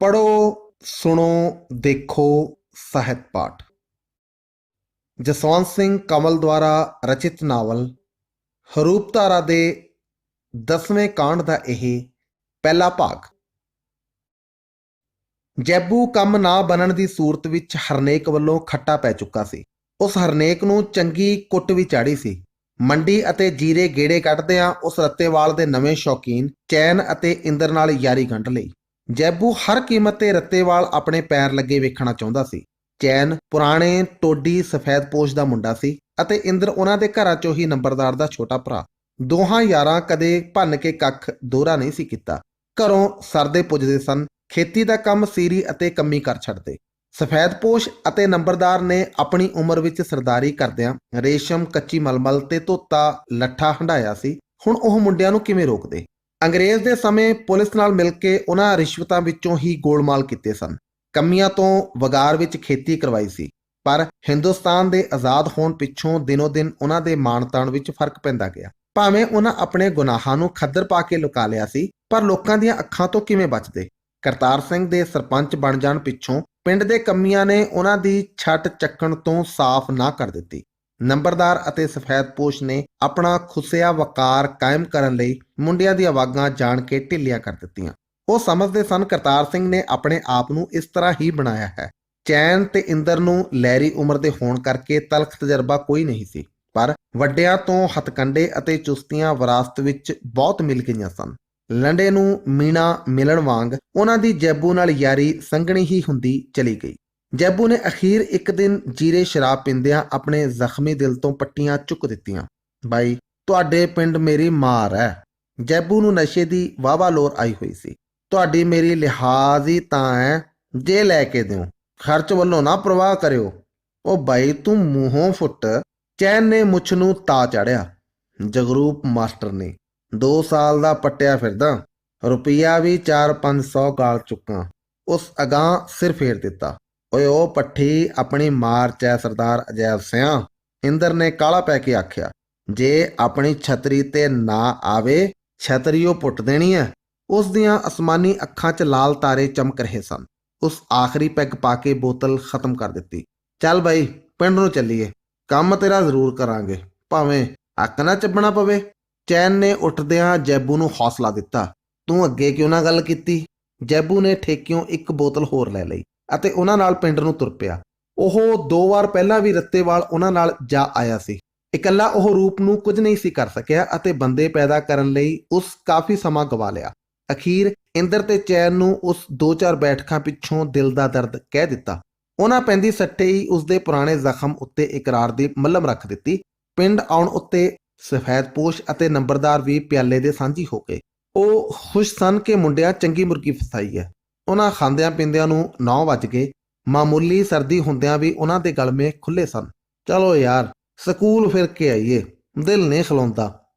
पढ़ो, सुनो, देखो ਸਾਹਿਤ ਪਾਠ। ਜਸਵੰਤ ਸਿੰਘ ਕਮਲ ਦੁਆਰਾ ਰਚਿਤ ਨਾਵਲ ਹਰੂਪਧਾਰਾ ਦੇ 10ਵੇਂ ਕਾਂਡ ਦਾ ਇਹ ਪਹਿਲਾ ਭਾਗ। ਜੈਬੂ ਕੰਮ ਨਾ ਬਣਨ ਦੀ ਸੂਰਤ ਵਿੱਚ ਹਰਨੇਕ ਵੱਲੋਂ ਖੱਟਾ ਪੈ ਚੁੱਕਾ ਸੀ। ਉਸ ਹਰਨੇਕ ਨੂੰ ਚੰਗੀ ਕੁੱਟ ਵੀ ਚਾੜੀ ਸੀ। ਮੰਡੀ ਅਤੇ ਜੀਰੇ ਗੇੜੇ ਕੱਢਦਿਆਂ ਉਸ ਰੱਤੇਵਾਲ ਦੇ ਨਵੇਂ ਸ਼ੌਕੀਨ ਚੈਨ ਅਤੇ ਇੰਦਰ ਨਾਲ ਯਾਰੀ ਗੰਢ ਲਈ। ਜੈਬੂ ਹਰ ਕੀਮਤ ਤੇ ਰੱਤੇਵਾਲ ਆਪਣੇ ਪੈਰ ਲੱਗੇ ਵੇਖਣਾ ਚਾਹੁੰਦਾ ਸੀ। ਚੈਨ ਪੁਰਾਣੇ ਟੋਡੀ ਸਫੈਦਪੋਸ਼ ਦਾ ਮੁੰਡਾ ਸੀ ਅਤੇ ਇੰਦਰ ਉਹਨਾਂ ਦੇ ਘਰਾਂ ਚੋਂ ਹੀ ਨੰਬਰਦਾਰ ਦਾ ਛੋਟਾ ਭਰਾ। ਦੋਹਾਂ ਯਾਰਾਂ ਕਦੇ ਭੰਨ ਕੇ ਕੱਖ ਦੋਹਰਾ ਨਹੀਂ ਸੀ ਕੀਤਾ। ਘਰੋਂ ਸਰਦੇ ਪੁੱਜਦੇ ਸਨ, ਖੇਤੀ ਦਾ ਕੰਮ ਸੀਰੀ ਅਤੇ ਕੰਮੀ ਕਰ ਛੱਡਦੇ। ਸਫੈਦਪੋਸ਼ ਅਤੇ ਨੰਬਰਦਾਰ ਨੇ ਆਪਣੀ ਉਮਰ ਵਿੱਚ ਸਰਦਾਰੀ ਕਰਦਿਆਂ ਰੇਸ਼ਮ, ਕੱਚੀ ਮਲਮਲ ਤੇ ਧੋਤਾ ਲੱਠਾ ਹੰਢਾਇਆ ਸੀ। ਹੁਣ ਉਹ ਮੁੰਡਿਆਂ ਨੂੰ ਕਿਵੇਂ ਰੋਕਦੇ? ਅੰਗਰੇਜ਼ ਦੇ ਸਮੇਂ ਪੁਲਿਸ ਨਾਲ ਮਿਲ ਕੇ ਉਹਨਾਂ ਰਿਸ਼ਵਤਾਂ ਵਿੱਚੋਂ ਹੀ ਗੋਲਮਾਲ ਕੀਤੇ ਸਨ। ਕੰਮੀਆਂ ਤੋਂ ਵਗਾਰ ਵਿੱਚ ਖੇਤੀ ਕਰਵਾਈ ਸੀ। ਪਰ ਹਿੰਦੁਸਤਾਨ ਦੇ ਆਜ਼ਾਦ ਹੋਣ ਪਿੱਛੋਂ ਦਿਨੋ ਦਿਨ ਉਹਨਾਂ ਦੇ ਮਾਣ ਤਾਣ ਵਿੱਚ ਫਰਕ ਪੈਂਦਾ ਗਿਆ। ਭਾਵੇਂ ਉਹਨਾਂ ਆਪਣੇ ਗੁਨਾਹਾਂ ਨੂੰ ਖੱਦਰ ਪਾ ਕੇ ਲੁਕਾ ਲਿਆ ਸੀ, ਪਰ ਲੋਕਾਂ ਦੀਆਂ ਅੱਖਾਂ ਤੋਂ ਕਿਵੇਂ ਬਚਦੇ? ਕਰਤਾਰ ਸਿੰਘ ਦੇ ਸਰਪੰਚ ਬਣ ਜਾਣ ਪਿੱਛੋਂ ਪਿੰਡ ਦੇ ਕੰਮੀਆਂ ਨੇ ਉਹਨਾਂ ਦੀ ਛੱਟ ਚੱਕਣ ਤੋਂ ਸਾਫ਼ ਨਾ ਕਰ ਦਿੱਤੀ। ਨੰਬਰਦਾਰ ਅਤੇ ਸਫੈਦਪੋਸ਼ ਨੇ ਆਪਣਾ ਖੁੱਸਿਆ ਵਕਾਰ ਕਾਇਮ ਕਰਨ ਲਈ ਮੁੰਡਿਆਂ ਦੀਆਂ ਆਵਾਜ਼ਾਂ ਜਾਣ ਕੇ ਢਿੱਲੀਆਂ ਕਰ ਦਿੱਤੀਆਂ। ਉਹ ਸਮਝਦੇ ਸਨ ਕਰਤਾਰ ਸਿੰਘ ਨੇ ਆਪਣੇ ਆਪ ਨੂੰ ਇਸ ਤਰ੍ਹਾਂ ਹੀ ਬਣਾਇਆ ਹੈ। ਚੈਨ ਤੇ ਇੰਦਰ ਨੂੰ ਲਹਿਰੀ ਉਮਰ ਦੇ ਹੋਣ ਕਰਕੇ ਤਲਖ ਤਜਰਬਾ ਕੋਈ ਨਹੀਂ ਸੀ, ਪਰ ਵੱਡਿਆਂ ਤੋਂ ਹਥਕੰਡੇ ਅਤੇ ਚੁਸਤੀਆਂ ਵਿਰਾਸਤ ਵਿੱਚ ਬਹੁਤ ਮਿਲ ਗਈਆਂ ਸਨ। ਲੰਡੇ ਨੂੰ ਮੀਣਾ ਮਿਲਣ ਵਾਂਗ ਉਹਨਾਂ ਦੀ ਜੈਬੂ ਨਾਲ ਯਾਰੀ ਸੰਘਣੀ ਹੀ ਹੁੰਦੀ ਚਲੀ ਗਈ। ਜੈਬੂ ਨੇ ਅਖੀਰ ਇੱਕ ਦਿਨ ਜੀਰੇ ਸ਼ਰਾਬ ਪੀਂਦਿਆਂ ਆਪਣੇ ਜ਼ਖਮੀ ਦਿਲ ਤੋਂ ਪੱਟੀਆਂ ਚੁੱਕ ਦਿੱਤੀਆਂ। ਬਾਈ, ਤੁਹਾਡੇ ਪਿੰਡ ਮੇਰੀ ਮਾਰ ਹੈ। ਜੈਬੂ ਨੂੰ ਨਸ਼ੇ ਦੀ ਵਾਹਵਾ ਲੋਰ ਆਈ ਹੋਈ ਸੀ। ਤੁਹਾਡੀ ਮੇਰੀ ਲਿਹਾਜ਼ ਹੀ ਤਾਂ ਹੈ ਜੇ ਲੈ ਕੇ ਦਿਓ, ਖਰਚ ਵੱਲੋਂ ਨਾ ਪ੍ਰਵਾਹ ਕਰਿਓ। ਉਹ ਬਾਈ ਤੂੰ ਮੂੰਹੋਂ ਫੁੱਟ। ਚੈਨ ਨੇ ਮੁੱਛ ਨੂੰ ਤਾ ਚਾੜਿਆ। ਜਗਰੂਪ ਮਾਸਟਰ ਨੇ 2 ਸਾਲ ਦਾ ਪੱਟਿਆ ਫਿਰਦਾ, ਰੁਪਈਆ ਵੀ 400-500 ਗਾਲ ਚੁੱਕਾਂ। ਉਸ ਅਗਾਂਹ ਸਿਰ ਫੇਰ ਦਿੱਤਾ। ਓਏ ਉਹ ਪੱਠੀ ਆਪਣੀ ਮਾਰ ਚ ਹੈ ਸਰਦਾਰ ਅਜੈਬ ਸਿਆਂ। ਇੰਦਰ ਨੇ ਕਾਹਲਾ ਪੈ ਕੇ ਆਖਿਆ। ਜੇ ਆਪਣੀ ਛਤਰੀ ਤੇ ਨਾ ਆਵੇ, ਛਤਰੀ ਉਹ ਪੁੱਟ ਦੇਣੀ ਹੈ। ਉਸ ਦੀਆਂ ਅਸਮਾਨੀ ਅੱਖਾਂ 'ਚ ਲਾਲ ਤਾਰੇ ਚਮਕ ਰਹੇ ਸਨ। ਉਸ ਆਖਰੀ ਪੈਗ ਪਾ ਕੇ ਬੋਤਲ ਖਤਮ ਕਰ ਦਿੱਤੀ। ਚੱਲ ਬਾਈ, ਪਿੰਡ ਨੂੰ ਚੱਲੀਏ, ਕੰਮ ਤੇਰਾ ਜ਼ਰੂਰ ਕਰਾਂਗੇ, ਭਾਵੇਂ ਅੱਕ ਨਾ ਚੱਬਣਾ ਪਵੇ। ਚੈਨ ਨੇ ਉੱਠਦਿਆਂ ਜੈਬੂ ਨੂੰ ਹੌਸਲਾ ਦਿੱਤਾ। ਤੂੰ ਅੱਗੇ ਕਿਉਂ ਨਾ ਗੱਲ ਕੀਤੀ? ਜੈਬੂ ਨੇ ਠੇਕਿਓਂ ਇੱਕ ਬੋਤਲ ਹੋਰ ਲੈ ਲਈ ਅਤੇ ਉਹਨਾਂ ਨਾਲ ਪਿੰਡ ਨੂੰ ਤੁਰ ਪਿਆ। ਉਹ 2 ਵਾਰ ਪਹਿਲਾਂ ਵੀ ਰੱਤੇਵਾਲ ਉਹਨਾਂ ਨਾਲ ਜਾ ਆਇਆ ਸੀ। ਇਕੱਲਾ ਉਹ ਰੂਪ ਨੂੰ ਕੁਝ ਨਹੀਂ ਸੀ ਕਰ ਸਕਿਆ ਅਤੇ ਬੰਦੇ ਪੈਦਾ ਕਰਨ ਲਈ ਉਸ ਕਾਫੀ ਸਮਾਂ ਗਵਾ ਲਿਆ। ਅਖੀਰ ਇੰਦਰ ਤੇ ਚੈਨ ਨੂੰ ਉਸ 2-4 ਬੈਠਕਾਂ ਪਿੱਛੋਂ ਦਿਲ ਦਾ ਦਰਦ ਕਹਿ ਦਿੱਤਾ। ਉਹਨਾਂ ਪੈਂਦੀ ਸੱਟੇ ਹੀ ਉਸਦੇ ਪੁਰਾਣੇ ਜ਼ਖਮ ਉੱਤੇ ਇਕਰਾਰ ਦੀ ਮੱਲਮ ਰੱਖ ਦਿੱਤੀ। ਪਿੰਡ ਆਉਣ ਉੱਤੇ ਸਫੈਦਪੋਸ਼ ਅਤੇ ਨੰਬਰਦਾਰ ਵੀ ਪਿਆਲੇ ਦੇ ਸਾਂਝੀ ਹੋ ਗਏ। ਉਹ ਖੁਸ਼ ਸਨ ਕਿ ਮੁੰਡਿਆਂ ਚੰਗੀ ਮੁਰਗੀ ਫਸਾਈ ਹੈ। ਉਹਨਾਂ ਖਾਂਦਿਆਂ ਪੀਂਦਿਆਂ ਨੂੰ 9 ਵੱਜ ਗਏ। ਮਾਮੂਲੀ ਸਰਦੀ ਹੁੰਦਿਆਂ ਵੀ ਉਹਨਾਂ ਦੇ ਗਲਮੇ ਖੁੱਲ੍ਹੇ ਸਨ। ਚਲੋ ਯਾਰ, ਸਕੂਲ ਫਿਰ ਕੇ ਆਈਏ, ਦਿਲ ਨਹੀਂ ਖਲੋਂਦਾ।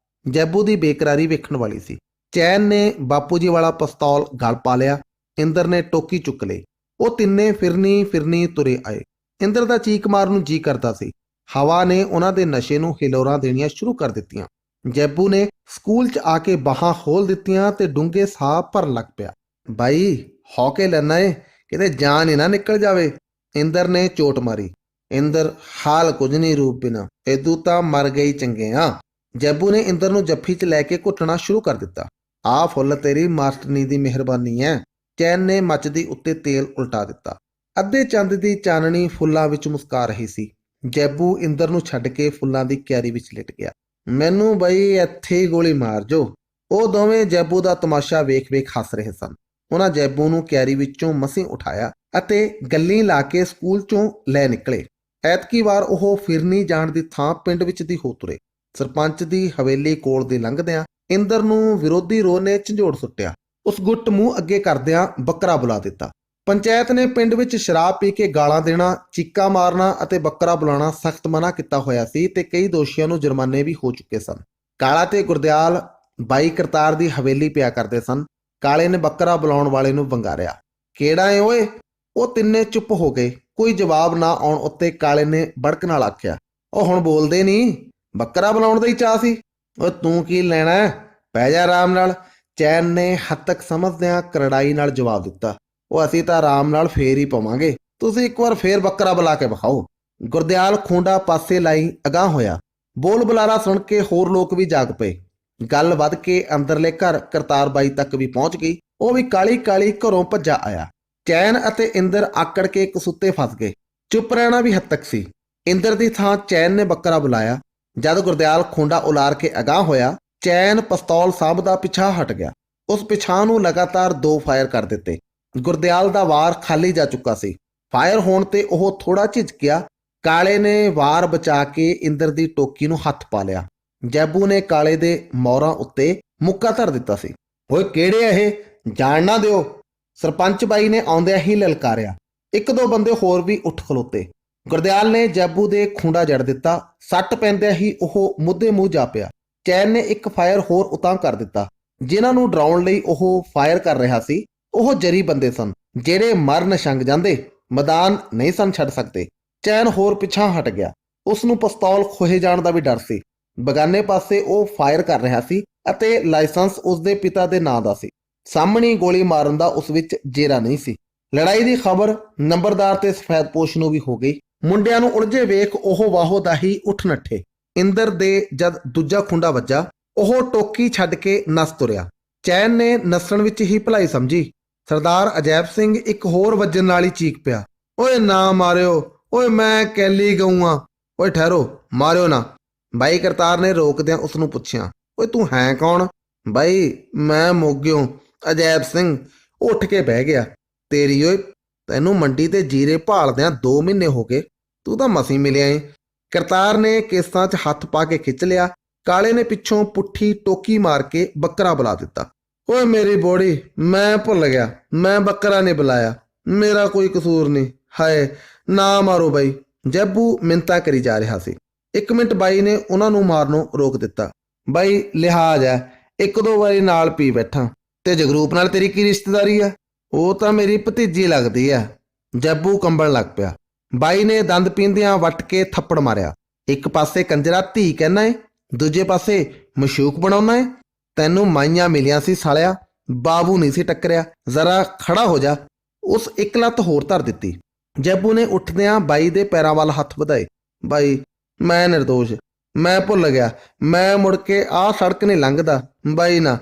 ਜੈਬੂ ਦੀ ਬੇਕਰਾਰੀ ਵੇਖਣ ਵਾਲੀ ਸੀ। ਚੈਨ ਨੇ ਬਾਪੂ ਜੀ ਵਾਲਾ ਪਿਸਤੌਲ ਗਲ ਪਾ ਲਿਆ। ਇੰਦਰ ਨੇ ਟੋਕੀ ਚੁੱਕ ਲਈ। ਉਹ ਤਿੰਨੇ ਫਿਰਨੀ ਤੁਰੇ ਆਏ। ਇੰਦਰ ਦਾ ਚੀਕ ਮਾਰਨ ਨੂੰ ਜੀ ਕਰਦਾ ਸੀ। ਹਵਾ ਨੇ ਉਹਨਾਂ ਦੇ ਨਸ਼ੇ ਨੂੰ ਹਿਲੋਰਾਂ ਦੇਣੀਆਂ ਸ਼ੁਰੂ ਕਰ ਦਿੱਤੀਆਂ। ਜੈਬੂ ਨੇ ਸਕੂਲ 'ਚ ਆ ਕੇ ਬਾਹਾਂ ਖੋਲ ਦਿੱਤੀਆਂ ਤੇ ਡੂੰਘੇ ਸਾਹ ਭਰਨ ਲੱਗ ਪਿਆ। ਬਾਈ, ਹੌਕੇ ਲੈਣਾ ਏ, ਕਿਤੇ ਜਾਨ ਹੀ ਨਾ ਨਿਕਲ ਜਾਵੇ। ਇੰਦਰ ਨੇ ਚੋਟ ਮਾਰੀ। ਇੰਦਰ, ਹਾਲ ਕੁਝ ਨਹੀਂ ਰੂਪ ਬਿਨਾ, ਏਦੂ ਤਾਂ ਮਰ ਗਈ ਚੰਗੇ ਆ। ਜੈਬੂ ਨੇ ਇੰਦਰ ਨੂੰ ਜੱਫੀ 'ਚ ਲੈ ਕੇ ਘੁੱਟਣਾ ਸ਼ੁਰੂ ਕਰ ਦਿੱਤਾ। ਆਹ ਫੁੱਲ ਤੇਰੀ ਮਾਸਟਰਨੀ ਦੀ ਮਿਹਰਬਾਨੀ ਹੈ। ਚੈਨ ਨੇ ਮੱਚਦੀ ਉੱਤੇ ਤੇਲ ਉਲਟਾ ਦਿੱਤਾ। ਅੱਧੇ ਚੰਦ ਦੀ ਚਾਨਣੀ ਫੁੱਲਾਂ ਵਿੱਚ ਮੁਸਕਾ ਰਹੀ ਸੀ। ਜੈਬੂ ਇੰਦਰ ਨੂੰ ਛੱਡ ਕੇ ਫੁੱਲਾਂ ਦੀ ਕਿਆਰੀ ਵਿੱਚ ਲਿਟ ਗਿਆ। ਮੈਨੂੰ ਬਈ ਇੱਥੇ ਹੀ ਗੋਲੀ ਮਾਰ ਜੋ। ਉਹ ਦੋਵੇਂ ਜੈਬੂ ਦਾ ਤਮਾਸ਼ਾ ਵੇਖ ਹੱਸ ਰਹੇ ਸਨ। ਉਹਨਾਂ ਜੈਬੂ ਨੂੰ ਕਿਆਰੀ ਵਿੱਚੋਂ ਮਸੀਂ ਉਠਾਇਆ ਅਤੇ ਗੱਲੀਂ ਲਾ ਕੇ ਸਕੂਲ 'ਚੋਂ ਲੈ ਨਿਕਲੇ। ਐਤਕੀ ਵਾਰ ਉਹ ਫਿਰਨੀ ਜਾਣ ਦੀ ਥਾਂ ਪਿੰਡ ਵਿੱਚ ਦੀ ਹੋ ਤੁਰੇ। ਸਰਪੰਚ ਦੀ ਹਵੇਲੀ ਕੋਲ ਦੀ ਲੰਘਦਿਆਂ ਇੰਦਰ ਨੂੰ ਵਿਰੋਧੀ ਰੋਹ ਨੇ ਝੰਜੋੜ ਸੁੱਟਿਆ। ਉਸ ਗੁੱਟ ਮੂੰਹ ਅੱਗੇ ਕਰਦਿਆਂ ਬੱਕਰਾ ਬੁਲਾ ਦਿੱਤਾ। ਪੰਚਾਇਤ ਨੇ ਪਿੰਡ ਵਿੱਚ ਸ਼ਰਾਬ ਪੀ ਕੇ ਗਾਲਾਂ ਦੇਣਾ, ਚੀਕਾਂ ਮਾਰਨਾ ਅਤੇ ਬੱਕਰਾ ਬੁਲਾਉਣਾ ਸਖਤ ਮਨਾ ਕੀਤਾ ਹੋਇਆ ਸੀ ਤੇ ਕਈ ਦੋਸ਼ੀਆਂ ਨੂੰ ਜੁਰਮਾਨੇ ਵੀ ਹੋ ਚੁੱਕੇ ਸਨ। ਕਾਲਾ ਤੇ ਗੁਰਦਿਆਲ ਬਾਈ ਕਰਤਾਰ ਦੀ ਹਵੇਲੀ ਪਿਆ ਕਰਦੇ ਸਨ। ਕਾਲੇ ਨੇ ਬੱਕਰਾ ਬੁਲਾਉਣ ਵਾਲੇ ਨੂੰ ਵੰਗਾਰਿਆ। ਕਿਹੜਾ ਏ ਓਏ? ਉਹ ਤਿੰਨੇ ਚੁੱਪ ਹੋ ਗਏ। ਕੋਈ ਜਵਾਬ ਨਾ ਆਉਣ ਉੱਤੇ ਕਾਲੇ ਨੇ ਬੜਕ ਨਾਲ ਆਖਿਆ, ਉਹ ਹੁਣ ਬੋਲਦੇ ਨਹੀਂ, ਬੱਕਰਾ ਬੁਲਾਉਣ ਦਾ ਹੀ ਚਾਅ ਸੀ। ਉਹ ਤੂੰ ਕੀ ਲੈਣਾ, ਪੈ ਜਾ ਆਰਾਮ ਨਾਲ। ਚੈਨ ਨੇ ਹੱਦ ਤੱਕ ਸਮਝਦਿਆਂ ਕਰੜਾਈ ਨਾਲ ਜਵਾਬ ਦਿੱਤਾ। ਉਹ ਅਸੀਂ ਤਾਂ ਆਰਾਮ ਨਾਲ ਫੇਰ ਹੀ ਪਵਾਂਗੇ, ਤੁਸੀਂ ਇੱਕ ਵਾਰ ਫੇਰ ਬੱਕਰਾ ਬੁਲਾ ਕੇ ਵਿਖਾਓ। ਗੁਰਦਿਆਲ ਖੂੰਡਾ ਪਾਸੇ ਲਾਈ ਅਗਾਂਹ ਹੋਇਆ। ਬੋਲ ਬੁਲਾਰਾ ਸੁਣ ਕੇ ਹੋਰ ਲੋਕ ਵੀ ਜਾਗ ਪਏ। ਗੱਲ ਵੱਧ ਕੇ ਅੰਦਰਲੇ ਘਰ ਕਰਤਾਰ ਬਾਈ ਤੱਕ ਵੀ ਪਹੁੰਚ ਗਈ। ਉਹ ਵੀ ਕਾਲੀ ਕਾਲੀ ਘਰੋਂ ਭੱਜਾ ਆਇਆ। ਚੈਨ ਅਤੇ ਇੰਦਰ ਆਕੜ ਕੇ ਕਸੁੱਤੇ ਫਸ ਗਏ। ਚੁੱਪ ਰਹਿਣਾ ਵੀ ਹੱਦ ਤੱਕ ਸੀ। ਇੰਦਰ ਦੀ ਥਾਂ ਚੈਨ ਨੇ ਬੱਕਰਾ ਬੁਲਾਇਆ। ਜਦ ਗੁਰਦਿਆਲ ਖੂੰਡਾ ਉਲਾਰ ਕੇ ਅਗਾਂਹ ਹੋਇਆ, ਚੈਨ ਪਿਸਤੌਲ ਸਾਂਭਦਾ ਪਿਛਾਂਹ ਹਟ ਗਿਆ। ਉਸ ਪਿਛਾਂਹ ਨੂੰ ਲਗਾਤਾਰ 2 ਫਾਇਰ ਕਰ ਦਿੱਤੇ। ਗੁਰਦਿਆਲ ਦਾ ਵਾਰ ਖਾਲੀ ਜਾ ਚੁੱਕਾ ਸੀ। ਫਾਇਰ ਹੋਣ ਤੇ ਉਹ ਥੋੜਾ ਝਿਜਕਿਆ। ਕਾਲੇ ਨੇ ਵਾਰ ਬਚਾ ਕੇ ਇੰਦਰ ਦੀ ਟੋਕੀ ਨੂੰ ਹੱਥ ਪਾ ਲਿਆ। ਜੈਬੂ ਨੇ ਕਾਲੇ ਦੇ ਮੋਹਰਾਂ ਉੱਤੇ ਮੁੱਕਾ ਧਰ ਦਿੱਤਾ ਸੀ। ਓਏ ਕਿਹੜੇ ਆ ਇਹ, ਜਾਣ ਨਾ ਦਿਓ, ਸਰਪੰਚ ਬਾਈ ਨੇ ਆਉਂਦਿਆਂ ਹੀ ਲਲਕਾਰਿਆ। 1-2 ਬੰਦੇ ਹੋਰ ਵੀ ਉੱਠ ਖਲੋਤੇ। ਗੁਰਦਿਆਲ ਨੇ ਜੈਬੂ ਦੇ ਖੂੰਡਾ ਜੜ ਦਿੱਤਾ। ਸੱਟ ਪੈਂਦਿਆਂ ਹੀ ਉਹ ਮੁੱਦੇ ਮੂੰਹ ਜਾ ਪਿਆ। ਚੈਨ ਨੇ 1 ਫਾਇਰ ਹੋਰ ਉਤਾਂਹ ਕਰ ਦਿੱਤਾ। ਜਿਨ੍ਹਾਂ ਨੂੰ ਡਰਾਉਣ ਲਈ ਉਹ ਫਾਇਰ ਕਰ ਰਿਹਾ ਸੀ, ਉਹ ਜਰੀ ਬੰਦੇ ਸਨ, ਜਿਹੜੇ ਮਰ ਨਸ਼ੰਗ ਜਾਂਦੇ, ਮੈਦਾਨ ਨਹੀਂ ਸਨ ਛੱਡ ਸਕਦੇ। ਚੈਨ ਹੋਰ ਪਿਛਾਂਹ ਹਟ ਗਿਆ। ਉਸ ਨੂੰ ਪਿਸਤੌਲ ਖੋਹੇ ਜਾਣ ਦਾ ਵੀ ਡਰ ਸੀ। ਬਗਾਨੇ ਪਾਸੇ ਉਹ ਫਾਇਰ ਕਰ ਰਿਹਾ ਸੀ ਅਤੇ ਲਾਇਸੈਂਸ ਉਸਦੇ ਪਿਤਾ ਦੇ ਨਾਂ ਦਾ ਸੀ। ਸਾਹਮਣੀ ਗੋਲੀ ਮਾਰਨ ਦਾ ਉਸ ਵਿੱਚ ਜੇਰਾ ਨਹੀਂ ਸੀ। ਲੜਾਈ ਦੀ ਖਬਰ ਨੰਬਰਦਾਰ ਤੇ ਸਫੈਦਪੋਸ਼ ਨੂੰ ਵੀ ਹੋ ਗਈ। ਮੁੰਡਿਆਂ ਨੂੰ ਉਲਝੇ ਵੇਖ ਉਹ ਵਾਹੋ ਦਾ ਹੀ ਉੱਠ ਨੱਠੇ। ਇੰਦਰ ਦੇ ਜਦ ਦੂਜਾ ਖੁੰਡਾ ਵੱਜਾ, ਉਹ ਟੋਕੀ ਛੱਡ ਕੇ ਨੱਸ ਤੁਰਿਆ। ਚੈਨ ਨੇ ਨੱਸਣ ਵਿੱਚ ਹੀ ਭਲਾਈ ਸਮਝੀ। ਸਰਦਾਰ ਅਜੈਬ ਸਿੰਘ ਇੱਕ ਹੋਰ ਵੱਜਣ ਨਾਲ ਹੀ ਚੀਕ ਪਿਆ, ਓਏ ਨਾ ਮਾਰਿਓ, ਓਏ ਮੈਂ ਕੈਲੀ ਗਊ ਆਂ, ਓਏ ਠਹਿਰੋ, ਮਾਰਿਓ ਨਾ। ਬਾਈ ਕਰਤਾਰ ਨੇ ਰੋਕਦਿਆਂ ਉਸ ਨੂੰ ਪੁੱਛਿਆ, ਓਏ ਤੂੰ ਹੈ ਕੌਣ? ਬਾਈ ਮੈਂ ਮੋਗਿਓ ਅਜੈਬ ਸਿੰਘ। ਉੱਠ ਕੇ ਬਹਿ ਗਿਆ। ਤੇਰੀ ਓਏ, ਤੈਨੂੰ ਮੰਡੀ ਤੇ ਜੀਰੇ ਭਾਲਦਿਆਂ 2 ਮਹੀਨੇ ਹੋ ਗਏ, ਤੂੰ ਤਾਂ ਮਸੀਂ ਮਿਲਿਆ ਏ। ਕਰਤਾਰ ਨੇ ਕੇਸਾਂ 'ਚ ਹੱਥ ਪਾ ਕੇ ਖਿੱਚ ਲਿਆ। ਕਾਲੇ ਨੇ ਪਿੱਛੋਂ ਪੁੱਠੀ ਟੋਕੀ ਮਾਰ ਕੇ ਬੱਕਰਾ ਬੁਲਾ ਦਿੱਤਾ। ਓਏ ਮੇਰੀ ਬੋੜੀ, ਮੈਂ ਭੁੱਲ ਗਿਆ, ਮੈਂ ਬੱਕਰਾ ਨਹੀਂ ਬੁਲਾਇਆ, ਮੇਰਾ ਕੋਈ ਕਸੂਰ ਨਹੀਂ, ਹਾਏ ਨਾ ਮਾਰੋ ਬਾਈ। ਜੱਬੂ ਮਿੰਤਾ ਕਰੀ ਜਾ ਰਿਹਾ ਸੀ। 1 ਮਿੰਟ ਬਾਈ ਨੇ ਉਹਨਾਂ ਨੂੰ ਮਾਰਨੋਂ ਰੋਕ ਦਿੱਤਾ। ਬਾਈ ਲਿਹਾਜ਼ ਹੈ, 1-2 ਵਾਰੀ ਨਾਲ ਪੀ ਬੈਠਾ। ਤੇ ਜਗਰੂਪ ਨਾਲ ਤੇਰੀ ਕੀ ਰਿਸ਼ਤੇਦਾਰੀ ਆ? ਉਹ ਤਾਂ ਮੇਰੀ ਭਤੀਜੀ ਲੱਗਦੀ ਆ। ਜੱਬੂ ਕੰਬਣ ਲੱਗ ਪਿਆ। ਬਾਈ ਨੇ ਦੰਦ ਪੀਂਦਿਆਂ ਵੱਟ ਕੇ ਥੱਪੜ ਮਾਰਿਆ। ਇੱਕ ਪਾਸੇ ਕੰਜਰਾ ਧੀ ਕਹਿਣਾ ਏ, ਦੂਜੇ ਪਾਸੇ ਮਸ਼ੂਕ ਬਣਾਉਣਾ ਏ। ਤੈਨੂੰ ਮਾਈਆਂ ਮਿਲੀਆਂ ਸੀ ਸਾਲਿਆ, ਬਾਬੂ ਨਹੀਂ ਸੀ ਟੱਕਰਿਆ। ਜ਼ਰਾ ਖੜਾ ਹੋ ਜਾ। ਉਸ 1 ਲੱਤ ਹੋਰ ਧਰ ਦਿੱਤੀ। ਜੱਬੂ ਨੇ ਉੱਠਦਿਆਂ ਬਾਈ ਦੇ ਪੈਰਾਂ ਵੱਲ ਹੱਥ ਵਧਾਏ। ਬਾਈ ਮੈਂ ਨਿਰਦੋਸ਼, ਮੈਂ ਭੁੱਲ ਗਿਆ, ਮੈਂ ਮੁੜ ਕੇ ਆਹ ਸੜਕ ਨਹੀਂ ਲੰਘਦਾ। ਬਾਈ ਨਾ,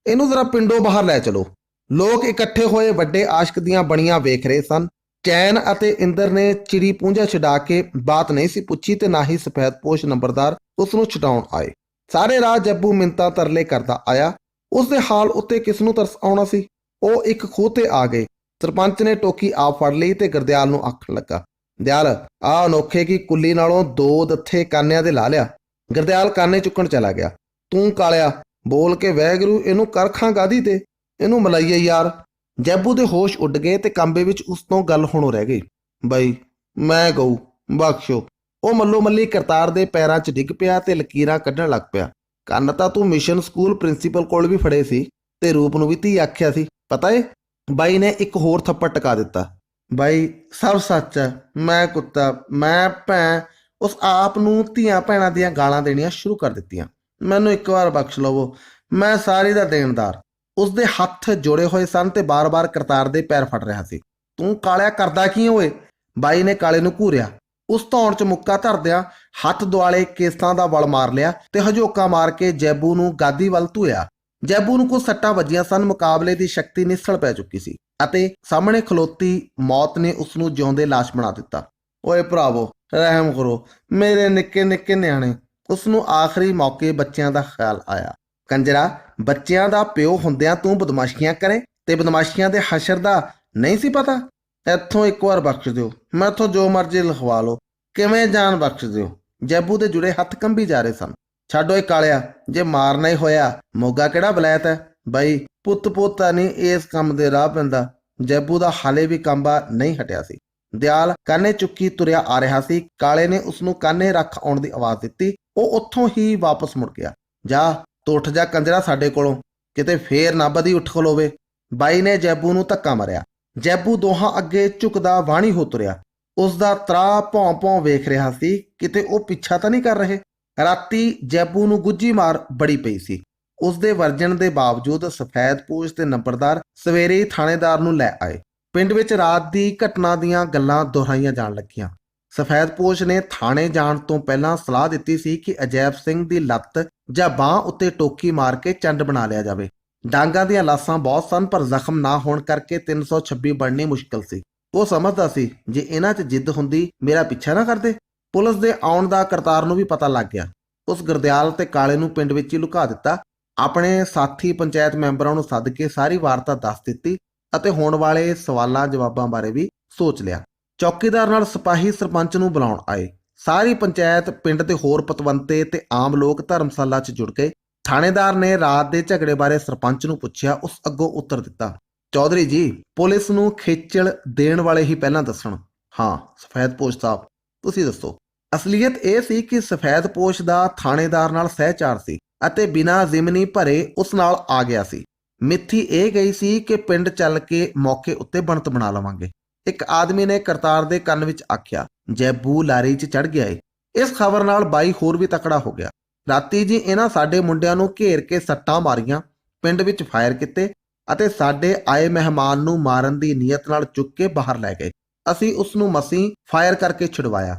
ਇਹਨੂੰ ਜ਼ਰਾ ਪਿੰਡੋਂ ਬਾਹਰ ਲੈ ਚਲੋ। ਲੋਕ ਇਕੱਠੇ ਹੋਏ ਵੱਡੇ ਆਸ਼ਕ ਦੀਆਂ ਬਣੀਆਂ ਵੇਖ ਰਹੇ ਸਨ। ਚੈਨ ਅਤੇ ਇੰਦਰ ਨੇ ਚਿੜੀ ਪੂੰਝਾ ਛਡਾ ਕੇ ਬਾਤ ਨਹੀਂ ਸੀ ਪੁੱਛੀ ਤੇ ਨਾ ਹੀ ਸਫੈਦਪੋਸ਼ ਨੰਬਰਦਾਰ ਉਸ ਨੂੰ ਛਡਾਉਣ ਆਏ। ਸਾਰੇ ਰਾਹ ਜੱਬੂ ਮਿੰਤਾ ਤਰਲੇ ਕਰਦਾ ਆਇਆ। ਉਸ ਦੇ ਹਾਲ ਉੱਤੇ ਕਿਸ ਨੂੰ ਤਰਸ ਆਉਣਾ ਸੀ। ਉਹ ਇੱਕ ਖੂਹ ਤੇ ਆ ਗਏ। ਸਰਪੰਚ ਨੇ ਟੋਕੀ ਆਪ ਫੜ ਲਈ ਤੇ ਗੁਰਦਿਆਲ ਨੂੰ ਆਖਣ ਲੱਗਾ, ਦਿਆਲ ਆਹ ਅਨੋਖੇ ਕੀ ਕੁੱਲੀ ਨਾਲੋਂ 2 ਦੱਥੇ ਕਾਨਿਆਂ ਦੇ ਲਾ ਲਿਆ। ਗੁਰਦਿਆਲ ਕਾਨੇ ਚੁੱਕਣ ਚਲਾ ਗਿਆ। ਤੂੰ ਕਾਲਿਆ ਬੋਲ ਕੇ ਵੈਗਰੂ ਇਹਨੂੰ ਕਰਖਾਂ ਗਾਦੀ ਤੇ, ਇਹਨੂੰ ਮਲਾਈਏ ਯਾਰ। ਜੱਬੂ ਦੇ ਹੋਸ਼ ਉੱਡ ਗਏ ਤੇ ਕੰਬੇ ਵਿੱਚ ਉਸ ਤੋਂ ਗੱਲ ਹੋਣੋਂ ਰਹਿ ਗਈ। ਬਾਈ ਮੈਂ ਗਊ, ਬਖਸ਼ੋ। ਉਹ ਮੱਲੋ ਮੱਲੀ ਕਰਤਾਰ ਦੇ ਪੈਰਾਂ 'ਚ ਡਿੱਗ ਪਿਆ ਤੇ ਲਕੀਰਾਂ ਕੱਢਣ ਲੱਗ ਪਿਆ। ਕੰਨ ਤਾਂ ਤੂੰ ਮਿਸ਼ਨ ਸਕੂਲ ਪ੍ਰਿੰਸੀਪਲ ਕੋਲ ਵੀ ਫੜੇ ਸੀ ਤੇ ਰੂਪ ਨੂੰ ਵੀ ਧੀ ਆਖਿਆ ਸੀ, ਪਤਾ ਏ? ਬਾਈ ਨੇ ਇੱਕ ਹੋਰ ਥੱਪੜ ਟਕਾ ਦਿੱਤਾ। ਬਾਈ ਸਭ ਸੱਚ ਹੈ, ਮੈਂ ਕੁੱਤਾ, ਮੈਂ ਭੈਂ। ਉਸ ਆਪ ਨੂੰ ਧੀਆਂ ਭੈਣਾਂ ਦੀਆਂ ਗਾਲਾਂ ਦੇਣੀਆਂ ਸ਼ੁਰੂ ਕਰ ਦਿੱਤੀਆਂ। ਮੈਨੂੰ ਇੱਕ ਵਾਰ ਬਖਸ਼ ਲਵੋ, ਮੈਂ ਸਾਰੀ ਦਾ ਦੇਣਦਾਰ। ਉਸ ਦੇ ਹੱਥ ਜੋੜੇ ਹੋਏ ਸਨ ਤੇ ਬਾਰ-ਬਾਰ ਕਰਤਾਰ ਦੇ ਪੈਰ ਫੜ ਰਿਹਾ ਸੀ। ਤੂੰ ਕਾਲਿਆ ਕਰਦਾ ਕੀ ਓਏ? ਬਾਈ ਨੇ ਕਾਲੇ ਨੂੰ ਘੂਰਿਆ। ਉਸ ਧੌਣ 'ਚ ਮੁੱਕਾ ਧਰਦਿਆਂ ਹੱਥ ਦੁਆਲੇ ਕੇਸਾਂ ਦਾ ਵਲ ਮਾਰ ਲਿਆ ਤੇ ਹਜੋਕਾ ਮਾਰ ਕੇ ਜੈਬੂ ਨੂੰ ਗਾਦੀ ਵੱਲ ਧੂਇਆ। ਜੈਬੂ ਨੂੰ ਕੁਝ ਸੱਟਾਂ ਵੱਜੀਆਂ ਸਨ। ਮੁਕਾਬਲੇ ਦੀ ਸ਼ਕਤੀ ਨਿਸਲ ਪੈ ਚੁੱਕੀ ਸੀ ਅਤੇ ਸਾਹਮਣੇ ਖਲੋਤੀ ਮੌਤ ਨੇ ਉਸ ਨੂੰ ਜਿਉਂਦੇ ਲਾਸ਼ ਬਣਾ ਦਿੱਤਾ। ਓਏ ਭਰਾਵੋ ਰਹਿਮ ਕਰੋ, ਮੇਰੇ ਨਿੱਕੇ ਨਿੱਕੇ ਨਿਆਣੇ। ਉਸ ਨੂੰ ਆਖਰੀ ਮੌਕੇ ਬੱਚਿਆਂ ਦਾ ਖਿਆਲ ਆਇਆ। ਕੰਜਰਾ, ਬੱਚਿਆਂ ਦਾ ਪਿਓ ਹੁੰਦਿਆਂ ਤੂੰ ਬਦਮਾਸ਼ੀਆਂ ਕਰੇ ਤੇ ਬਦਮਾਸ਼ੀਆਂ ਦੇ ਹਸ਼ਰ ਦਾ ਨਹੀਂ ਸੀ ਪਤਾ? ਇੱਥੋਂ ਇੱਕ ਵਾਰ ਬਖਸ਼ ਦਿਓ, ਮੈਥੋਂ ਜੋ ਮਰਜ਼ੀ ਲਿਖਵਾ ਲਓ, ਕਿਵੇਂ ਜਾਨ ਬਖਸ਼ ਦਿਓ। ਜੱਬੂ ਦੇ ਜੁੜੇ ਹੱਥ ਕੰਬੀ ਜਾ ਰਹੇ ਸਨ। ਛੱਡ ਓਏ ਕਾਲਿਆ, ਜੇ ਮਾਰਨਾ ਹੀ ਹੋਇਆ ਮੋਗਾ ਕਿਹੜਾ ਬਲੈਤ ਹੈ? ਬਾਈ ਪੁੱਤ ਪੋਤਾ ਨਹੀਂ ਇਸ ਕੰਮ ਦੇ ਰਾਹ ਪੈਂਦਾ। ਜੱਬੂ ਦਾ ਹਾਲੇ ਵੀ ਕੰਬਾ ਨਹੀਂ ਹਟਿਆ ਸੀ। ਦਿਆਲ ਕਾਨੇ ਚੁੱਕੀ ਤੁਰਿਆ ਆ ਰਿਹਾ ਸੀ। ਕਾਲੇ ਨੇ ਉਸ ਨੂੰ ਕਾਨੇ ਰੱਖ ਆਉਣ ਦੀ ਆਵਾਜ਼ ਦਿੱਤੀ। ਉਹ ਉੱਥੋਂ ਹੀ ਵਾਪਸ ਮੁੜ ਗਿਆ। ਜਾ ਤੂੰ ਉੱਠ ਜਾ ਕੰਜਰਾ ਸਾਡੇ ਕੋਲੋਂ, ਕਿਤੇ ਫੇਰ ਨਾ ਬਦੀ ਉੱਠ ਖਲੋਵੇ। ਬਾਈ ਨੇ ਜੈਬੂ ਨੂੰ ਧੱਕਾ ਮਾਰਿਆ। ਜੈਬੂ ਦੋਹਾਂ ਅੱਗੇ ਝੁਕਦਾ ਵਾਹਣੀ ਹੋ ਤੁਰਿਆ। ਉਸ ਦਾ ਤਰਾ ਭੌਂ ਭੌਂ ਵੇਖ ਰਿਹਾ ਸੀ, ਕਿਤੇ ਉਹ ਪਿੱਛਾ ਤਾਂ ਨਹੀਂ ਕਰ ਰਹੇ। ਰਾਤੀ ਜੈਬੂ ਨੂੰ ਗੁੱਜੀ ਮਾਰ ਬੜੀ ਪਈ ਸੀ। ਉਸ ਦੇ ਵਰਜਣ ਦੇ ਬਾਵਜੂਦ ਸਫੈਦਪੋਸ਼ ਤੇ ਨੰਬਰਦਾਰ ਸਵੇਰੇ ਹੀ ਥਾਣੇਦਾਰ ਨੂੰ ਲੈ ਆਏ। ਪਿੰਡ ਵਿੱਚ ਰਾਤ ਦੀ ਘਟਨਾ ਦੀਆਂ ਗੱਲਾਂ ਦੁਹਰਾਈਆਂ ਜਾਣ ਲੱਗੀਆਂ। ਸਫੈਦਪੋਸ਼ ਨੇ ਥਾਣੇ ਜਾਣ ਤੋਂ ਪਹਿਲਾਂ ਸਲਾਹ ਦਿੱਤੀ ਸੀ ਕਿ ਅਜੈਬ ਸਿੰਘ ਦੀ ਲੱਤ ਜਾਂ ਬਾਂਹ ਉੱਤੇ ਟੋਕੀ ਮਾਰ ਕੇ ਚੰਡ ਬਣਾ ਲਿਆ ਜਾਵੇ। ਡਾਂਗਾਂ ਦੀਆਂ ਲਾਸਾਂ ਬਹੁਤ ਸਨ, ਪਰ ਜ਼ਖਮ ਨਾ ਹੋਣ ਕਰਕੇ 326 ਬਣਨੀ ਮੁਸ਼ਕਲ ਸੀ। ਉਹ ਸਮਝਦਾ ਸੀ ਜੇ ਇਹਨਾਂ 'ਚ ਜਿੱਦ ਹੁੰਦੀ ਮੇਰਾ ਪਿੱਛਾ ਨਾ ਕਰਦੇ। ਪੁਲਿਸ ਦੇ ਆਉਣ ਦਾ ਕਰਤਾਰ ਨੂੰ ਵੀ ਪਤਾ ਲੱਗ ਗਿਆ। ਉਸ ਗੁਰਦਿਆਲ ਤੇ ਕਾਲੇ ਨੂੰ ਪਿੰਡ ਵਿੱਚ ਹੀ ਲੁਕਾ ਦਿੱਤਾ। ਆਪਣੇ ਸਾਥੀ ਪੰਚਾਇਤ ਮੈਂਬਰਾਂ ਨੂੰ ਸੱਦ ਕੇ ਸਾਰੀ ਵਾਰਤਾ ਦੱਸ ਦਿੱਤੀ ਅਤੇ ਹੋਣ ਵਾਲੇ ਸਵਾਲਾਂ ਜਵਾਬਾਂ ਬਾਰੇ ਵੀ ਸੋਚ ਲਿਆ। ਚੌਕੀਦਾਰ ਨਾਲ ਸਿਪਾਹੀ ਸਰਪੰਚ ਨੂੰ ਬੁਲਾਉਣ ਆਏ। ਸਾਰੀ ਪੰਚਾਇਤ, ਪਿੰਡ ਦੇ ਹੋਰ ਪਤਵੰਤੇ ਤੇ ਆਮ ਲੋਕ ਧਰਮਸ਼ਾਲਾ 'ਚ ਜੁੜ ਗਏ। ਥਾਣੇਦਾਰ ਨੇ ਰਾਤ ਦੇ ਝਗੜੇ ਬਾਰੇ ਸਰਪੰਚ ਨੂੰ ਪੁੱਛਿਆ। ਉਸ ਅੱਗੋਂ ਉੱਤਰ ਦਿੱਤਾ, ਚੌਧਰੀ ਜੀ, ਪੁਲਿਸ ਨੂੰ ਖੇਚਲ ਦੇਣ ਵਾਲੇ ਹੀ ਪਹਿਲਾਂ ਦੱਸਣ। ਹਾਂ ਸਫੈਦਪੋਸ਼ ਸਾਹਿਬ, ਤੁਸੀਂ ਦੱਸੋ। ਅਸਲੀਅਤ ਇਹ ਸੀ ਕਿ ਸਫੈਦਪੋਸ਼ ਦਾ ਥਾਣੇਦਾਰ ਨਾਲ ਸਹਿਚਾਰ ਸੀ ਅਤੇ ਬਿਨਾਂ ਜ਼ਿਮਨੀ ਭਰੇ ਉਸ ਨਾਲ ਆ ਗਿਆ ਸੀ। ਮਿੱਥੀ ਇਹ ਗਈ ਸੀ ਕਿ ਪਿੰਡ ਚੱਲ ਕੇ ਮੌਕੇ ਉੱਤੇ ਬਣਤ ਬਣਾ ਲਵਾਂਗੇ। ਇੱਕ ਆਦਮੀ ਨੇ ਕਰਤਾਰ ਦੇ ਕੰਨ ਵਿੱਚ ਆਖਿਆ, ਜੈਬੂ ਲਾਰੀ 'ਚ ਚੜ ਗਿਆ ਏ। ਇਸ ਖਬਰ ਨਾਲ ਬਾਈ ਹੋਰ ਵੀ ਤਕੜਾ ਹੋ ਗਿਆ। ਰਾਤੀ ਜੀ ਇਹਨਾਂ ਸਾਡੇ ਮੁੰਡਿਆਂ ਨੂੰ ਘੇਰ ਕੇ ਸੱਟਾਂ ਮਾਰੀਆਂ, ਪਿੰਡ ਵਿੱਚ ਫਾਇਰ ਕੀਤੇ ਅਤੇ ਸਾਡੇ ਆਏ ਮਹਿਮਾਨ ਨੂੰ ਮਾਰਨ ਦੀ ਨੀਅਤ ਨਾਲ ਚੁੱਕ ਕੇ ਬਾਹਰ ਲੈ ਗਏ। ਅਸੀਂ ਉਸ ਨੂੰ ਮਸੀਂ ਫਾਇਰ ਕਰਕੇ ਛੁਡਵਾਇਆ।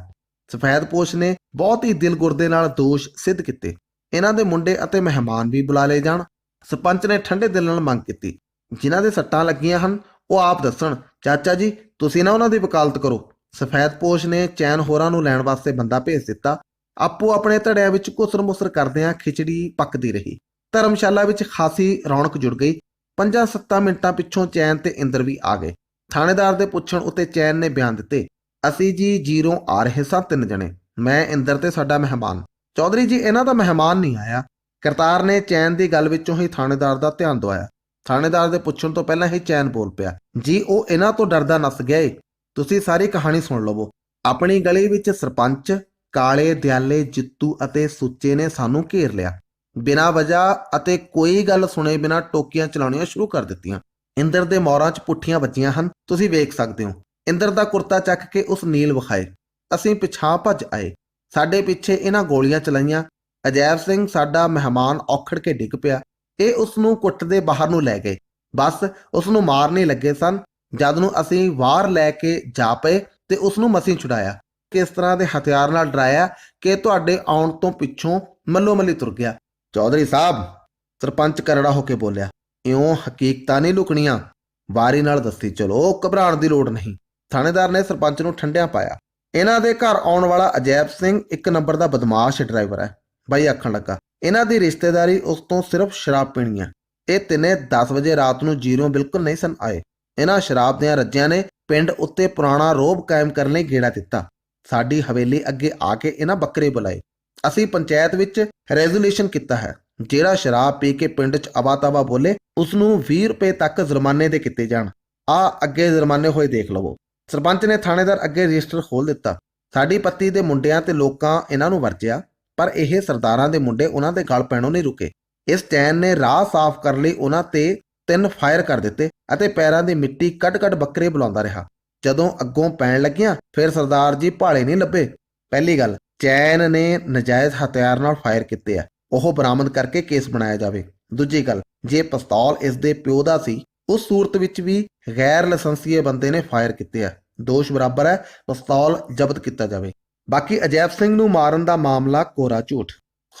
ਸਫੈਦਪੋਸ਼ ਨੇ ਬਹੁਤ ਹੀ ਦਿਲ ਗੁਰਦੇ ਨਾਲ ਦੋਸ਼ ਸਿੱਧ ਕੀਤੇ। ਇਹਨਾਂ ਦੇ ਮੁੰਡੇ ਅਤੇ ਮਹਿਮਾਨ ਵੀ ਬੁਲਾ ਲਏ ਜਾਣ। ਸਰਪੰਚ ਨੇ ਠੰਡੇ ਦਿਲ ਨਾਲ ਮੰਗ ਕੀਤੀ, ਜਿਨ੍ਹਾਂ ਦੇ ਸੱਟਾਂ ਲੱਗੀਆਂ ਹਨ ਉਹ ਆਪ ਦੱਸਣ। ਚਾਚਾ ਜੀ, ਤੁਸੀਂ ਨਾ ਉਹਨਾਂ ਦੀ ਵਕਾਲਤ ਕਰੋ। ਸਫੈਦਪੋਸ਼ ਨੇ ਚੈਨ ਹੋਰਾਂ ਨੂੰ ਲੈਣ ਵਾਸਤੇ ਬੰਦਾ ਭੇਜ ਦਿੱਤਾ। ਆਪੋ ਆਪਣੇ ਧੜਿਆਂ ਵਿੱਚ ਘੁਸਰ ਮੁਸਰ ਕਰਦਿਆਂ ਖਿਚੜੀ ਪੱਕਦੀ ਰਹੀ। ਧਰਮਸ਼ਾਲਾ ਵਿੱਚ ਖਾਸੀ ਰੌਣਕ ਜੁੜ ਗਈ। 5-7 ਮਿੰਟਾਂ ਪਿੱਛੋਂ ਚੈਨ ਤੇ ਇੰਦਰ ਵੀ ਆ ਗਏ। ਥਾਣੇਦਾਰ ਦੇ ਪੁੱਛਣ ਉੱਤੇ ਚੈਨ ਨੇ ਬਿਆਨ ਦਿੱਤੇ, ਅਸੀਂ ਜੀ ਜੀਰੋਂ ਆ ਰਹੇ ਸਾਂ 3 ਜਣੇ, ਮੈਂ, ਇੰਦਰ ਤੇ ਸਾਡਾ ਮਹਿਮਾਨ। ਚੌਧਰੀ ਜੀ, ਇਹਨਾਂ ਦਾ ਮਹਿਮਾਨ ਨਹੀਂ ਆਇਆ। ਕਰਤਾਰ ਨੇ ਚੈਨ ਦੀ ਗੱਲ ਵਿੱਚੋਂ ਹੀ ਥਾਣੇਦਾਰ ਦਾ ਧਿਆਨ ਦਵਾਇਆ। ਥਾਣੇਦਾਰ ਦੇ ਪੁੱਛਣ ਤੋਂ ਪਹਿਲਾਂ ਹੀ ਚੈਨ ਬੋਲ ਪਿਆ, ਜੀ ਉਹ ਇਹਨਾਂ ਤੋਂ ਡਰਦਾ ਨੱਸ ਗਿਆ ਏ। ਤੁਸੀਂ ਸਾਰੀ ਕਹਾਣੀ ਸੁਣ ਲਵੋ। ਆਪਣੀ ਗਲੀ ਵਿੱਚ ਸਰਪੰਚ, ਕਾਲੇ, ਦਿਆਲੇ, ਜਿੱਤੂ ਅਤੇ ਸੁੱਚੇ ਨੇ ਸਾਨੂੰ ਘੇਰ ਲਿਆ। ਬਿਨਾਂ ਵਜ੍ਹਾ ਅਤੇ ਕੋਈ ਗੱਲ ਸੁਣੇ ਬਿਨਾਂ ਟੋਕੀਆਂ ਚਲਾਉਣੀਆਂ ਸ਼ੁਰੂ ਕਰ ਦਿੱਤੀਆਂ। ਇੰਦਰ ਦੇ ਮੋਰਾਂ 'ਚ ਪੁੱਠੀਆਂ ਵੱਜੀਆਂ ਹਨ, ਤੁਸੀਂ ਵੇਖ ਸਕਦੇ ਹੋ। ਇੰਦਰ ਦਾ ਕੁਰਤਾ ਚੱਕ ਕੇ ਉਸ ਨੀਲ ਵਿਖਾਏ। ਅਸੀਂ ਪਿਛਾਂ ਭੱਜ ਆਏ। ਸਾਡੇ ਪਿੱਛੇ ਇਹਨਾਂ ਗੋਲੀਆਂ ਚਲਾਈਆਂ। ਅਜੈਬ ਸਿੰਘ ਸਾਡਾ ਮਹਿਮਾਨ ਔਖੜ ਕੇ ਡਿੱਗ ਪਿਆ। ਇਹ ਉਸ ਨੂੰ ਕੁੱਟਦੇ ਬਾਹਰ ਨੂੰ ਲੈ ਗਏ। ਬਸ ਉਸ ਨੂੰ ਮਾਰਨੇ ਲੱਗੇ ਸਨ ਜਦ ਨੂੰ ਅਸੀਂ ਵਾਰ ਲੈ ਕੇ ਜਾ ਪਏ ਤੇ ਉਸ ਨੂੰ ਮਸੀਂ ਛੁਡਾਇਆ। ਕਿਸ ਤਰ੍ਹਾਂ ਦੇ ਹਥਿਆਰ ਨਾਲ ਡਰਾਇਆ ਕਿ ਤੁਹਾਡੇ ਆਉਣ ਤੋਂ ਪਿੱਛੋਂ ਮੱਲੋ ਮੱਲੀ ਤੁਰ ਗਿਆ। ਚੌਧਰੀ ਸਾਹਿਬ, ਸਰਪੰਚ ਕਰੜਾ ਹੋ ਕੇ ਬੋਲਿਆ, ਇਉਂ ਹਕੀਕਤਾਂ ਨਹੀਂ ਲੁਕਣੀਆਂ, ਵਾਰੀ ਨਾਲ ਦੱਸੀ ਚਲੋ, ਘਬਰਾਉਣ ਦੀ ਲੋੜ ਨਹੀਂ। ਥਾਣੇਦਾਰ ਨੇ ਸਰਪੰਚ ਨੂੰ ਠੰਡਿਆਂ ਪਾਇਆ। ਇਹਨਾਂ ਦੇ ਘਰ ਆਉਣ ਵਾਲਾ ਅਜੈਬ ਸਿੰਘ 1 ਨੰਬਰ ਦਾ ਬਦਮਾਸ਼ ਡਰਾਈਵਰ ਹੈ। ਬਾਈ ਆਖਣ ਲੱਗਾ, ਇਹਨਾਂ ਦੀ ਰਿਸ਼ਤੇਦਾਰੀ ਉਸ ਤੋਂ ਸਿਰਫ ਸ਼ਰਾਬ ਪੀਣੀ ਹੈ। ਇਹ ਤਿੰਨੇ 10 ਵਜੇ ਰਾਤ ਨੂੰ ਜੀਰੋਂ ਬਿਲਕੁਲ ਨਹੀਂ ਸਨ ਆਏ। ਇਹਨਾਂ ਸ਼ਰਾਬ ਦੀਆਂ ਰੱਜਿਆਂ ਨੇ ਪਿੰਡ ਉੱਤੇ ਪੁਰਾਣਾ ਰੋਹਬ ਕਾਇਮ ਕਰਨ ਲਈ ਗੇੜਾ ਦਿੱਤਾ। ਸਾਡੀ ਹਵੇਲੀ ਅੱਗੇ ਆ ਕੇ ਇਹਨਾਂ ਬੱਕਰੇ ਬੁਲਾਏ। ਅਸੀਂ ਪੰਚਾਇਤ ਵਿੱਚ ਰੈਜ਼ੋਲੂਸ਼ਨ ਕੀਤਾ ਹੈ, ਜਿਹੜਾ ਸ਼ਰਾਬ ਪੀ ਕੇ ਪਿੰਡ 'ਚ ਅਵਾ-ਤਵਾ ਬੋਲੇ ਉਸ ਨੂੰ 20 ਰੁਪਏ ਤੱਕ ਜੁਰਮਾਨੇ ਦੇ ਕੀਤੇ ਜਾਣ। ਆ ਅੱਗੇ ਜੁਰਮਾਨੇ ਹੋਏ ਦੇਖ ਲਵੋ। ਸਰਪੰਚ ਨੇ ਥਾਣੇਦਾਰ ਅੱਗੇ ਰਜਿਸਟਰ ਖੋਲ੍ਹ ਦਿੱਤਾ। ਸਾਡੀ ਪੱਤੀ ਦੇ ਮੁੰਡਿਆਂ ਤੇ ਲੋਕਾਂ ਇਹਨਾਂ ਨੂੰ ਵਰਜਿਆ, ਪਰ ਇਹ ਸਰਦਾਰਾਂ ਦੇ ਮੁੰਡੇ ਉਹਨਾਂ ਦੇ ਗਲ ਪੈਣੋਂ ਨਹੀਂ ਰੁਕੇ। ਇਸ ਚੈਨ ਨੇ ਰਾਹ ਸਾਫ਼ ਕਰਨ ਲਈ ਉਹਨਾਂ ਤੇ 3 ਫਾਇਰ ਕਰ ਦਿੱਤੇ ਅਤੇ ਪੈਰਾਂ ਦੀ ਮਿੱਟੀ ਕੱਢ-ਕੱਢ ਬੱਕਰੇ ਬੁਲਾਉਂਦਾ ਰਿਹਾ। ਜਦੋਂ ਅੱਗੋਂ ਪੈਣ ਲੱਗੀਆਂ ਫਿਰ ਸਰਦਾਰ ਜੀ ਭਾਲੇ ਨਹੀਂ ਲੱਭੇ। ਪਹਿਲੀ ਗੱਲ, ਚੈਨ ਨੇ ਨਜਾਇਜ਼ ਹਥਿਆਰ ਨਾਲ ਫਾਇਰ ਕੀਤੇ ਆ, ਉਹ ਬਰਾਮਦ ਕਰਕੇ ਕੇਸ ਬਣਾਇਆ ਜਾਵੇ। ਦੂਜੀ ਗੱਲ, ਜੇ ਪਿਸਤੌਲ ਇਸ ਦੇ ਪਿਓ ਦਾ ਸੀ, ਉਸ ਸੂਰਤ ਵਿੱਚ ਵੀ ਗੈਰ ਲਾਇਸੈਂਸੀਏ ਬੰਦੇ ਨੇ ਫਾਇਰ ਕੀਤੇ ਆ, ਦੋਸ਼ ਬਰਾਬਰ ਹੈ, ਪਿਸਤੌਲ ਜ਼ਬਤ ਕੀਤਾ ਜਾਵੇ। ਬਾਕੀ ਅਜੈਬ ਸਿੰਘ ਨੂੰ ਮਾਰਨ ਦਾ ਮਾਮਲਾ ਕੋਰਾ ਝੂਠ।